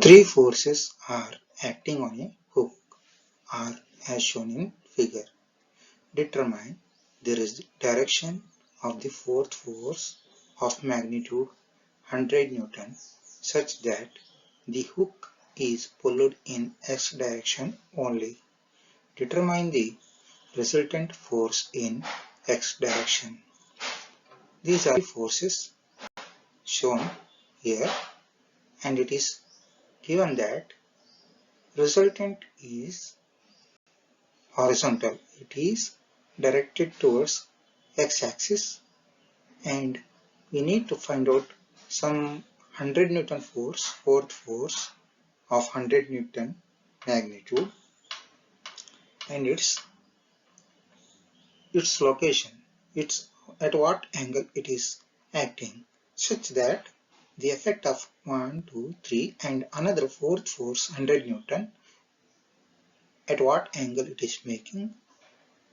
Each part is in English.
Three forces are acting on a hook are as shown in figure. Determine the direction of the fourth force of magnitude 100 Newton such that the hook is pulled in x direction only. Determine the resultant force in x direction. These are the forces shown here, and it is given that resultant is horizontal. It is directed towards x-axis, and we need to find out some 100 Newton force, fourth force of 100 Newton magnitude, and its location, it's at what angle it is acting, such that the effect of 1, 2, 3 and another fourth force 100 Newton, at what angle it is making,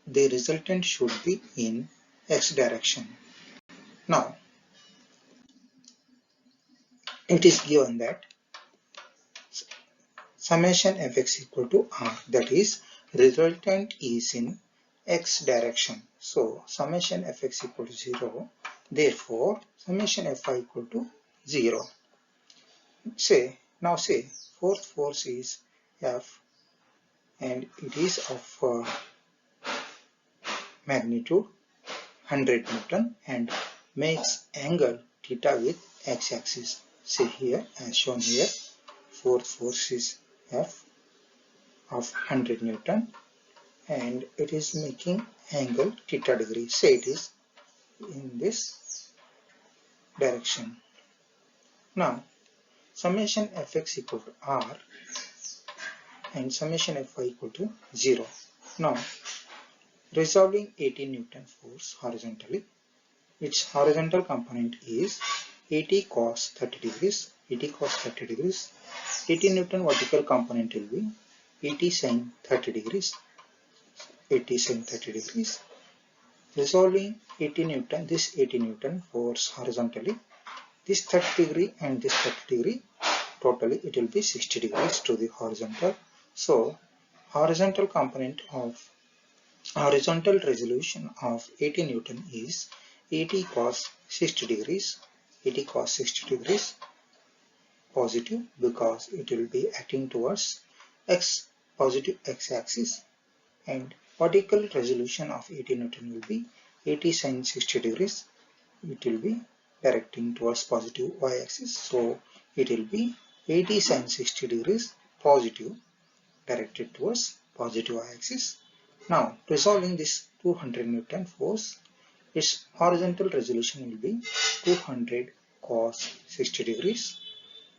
the resultant should be in x direction. Now, it is given that summation fx equal to r, that is resultant is in x direction. So summation fx equal to 0, therefore summation fi equal to 0. Say fourth force is F and it is of magnitude 100 Newton and makes angle theta with x-axis. See here, as shown here, fourth force is F of 100 Newton and it is making angle theta degree. Say it is in this direction. Now, summation fx equal to r and summation fy equal to 0. Now, resolving 80 Newton force horizontally, its horizontal component is 80 cos 30 degrees, 80 cos 30 degrees. 80 Newton vertical component will be 80 sin 30 degrees, 80 sin 30 degrees. Resolving 80 Newton, this 80 Newton force horizontally, this 30 degree and this 30 degree, totally it will be 60 degrees to the horizontal. So, horizontal component of horizontal resolution of 80 Newton is 80 cos 60 degrees, 80 cos 60 degrees positive because it will be acting towards x positive x-axis, and vertical resolution of 80 Newton will be 80 sin 60 degrees. It will be directing towards positive y-axis, so it will be 80 sin 60 degrees positive directed towards positive y-axis. Now, resolving this 200 Newton force, its horizontal resolution will be 200 cos 60 degrees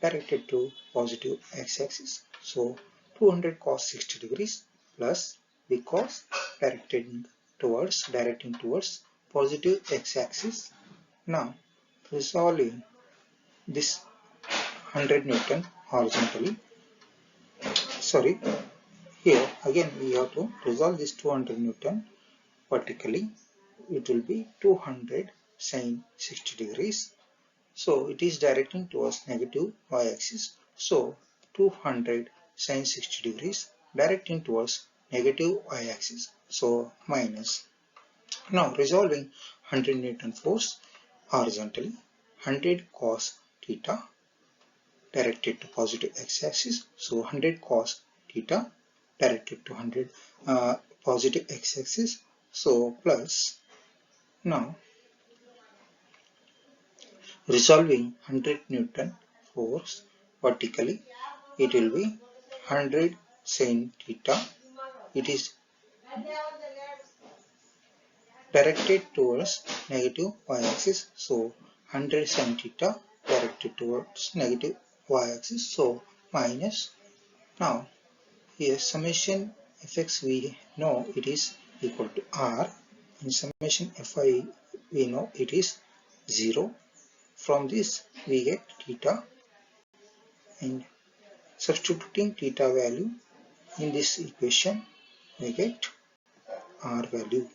directed to positive x-axis. So, 200 cos 60 degrees plus because directing towards positive x-axis. Now, resolving this 100 Newton horizontally, here again we have to resolve this 200 Newton vertically. It will be 200 sin 60 degrees. So it is directing towards negative y-axis. So 200 sin 60 degrees directing towards negative y-axis. So minus. Now resolving 100 Newton force horizontally, 100 cos theta directed to positive x-axis. So 100 cos theta directed to 100 positive x-axis. So plus, now resolving 100 Newton force vertically, it will be 100 sin theta. It is directed towards negative y-axis. So 100 sin theta directed towards negative y-axis. So minus. Now here summation fx we know it is equal to r, and summation fi we know it is 0. From this we get theta, and substituting theta value in this equation we get r value.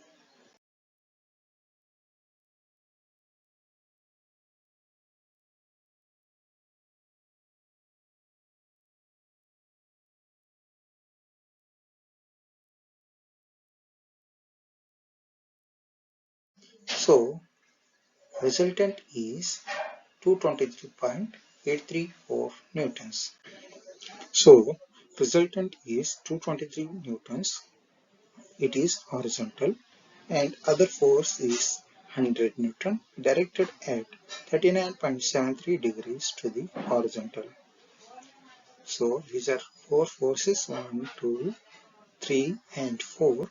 So resultant is 223.834 newtons. So resultant is 223 newtons. It is horizontal, and other force is 100 Newton directed at 39.73 degrees to the horizontal. So these are four forces, 1, 2, 3 and 4,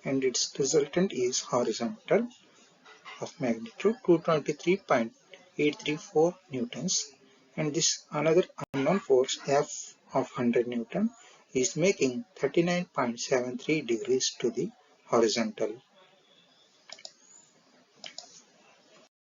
and its resultant is horizontal of magnitude 223.834 newtons, and this another unknown force F of 100 Newton is making 39.73 degrees to the horizontal.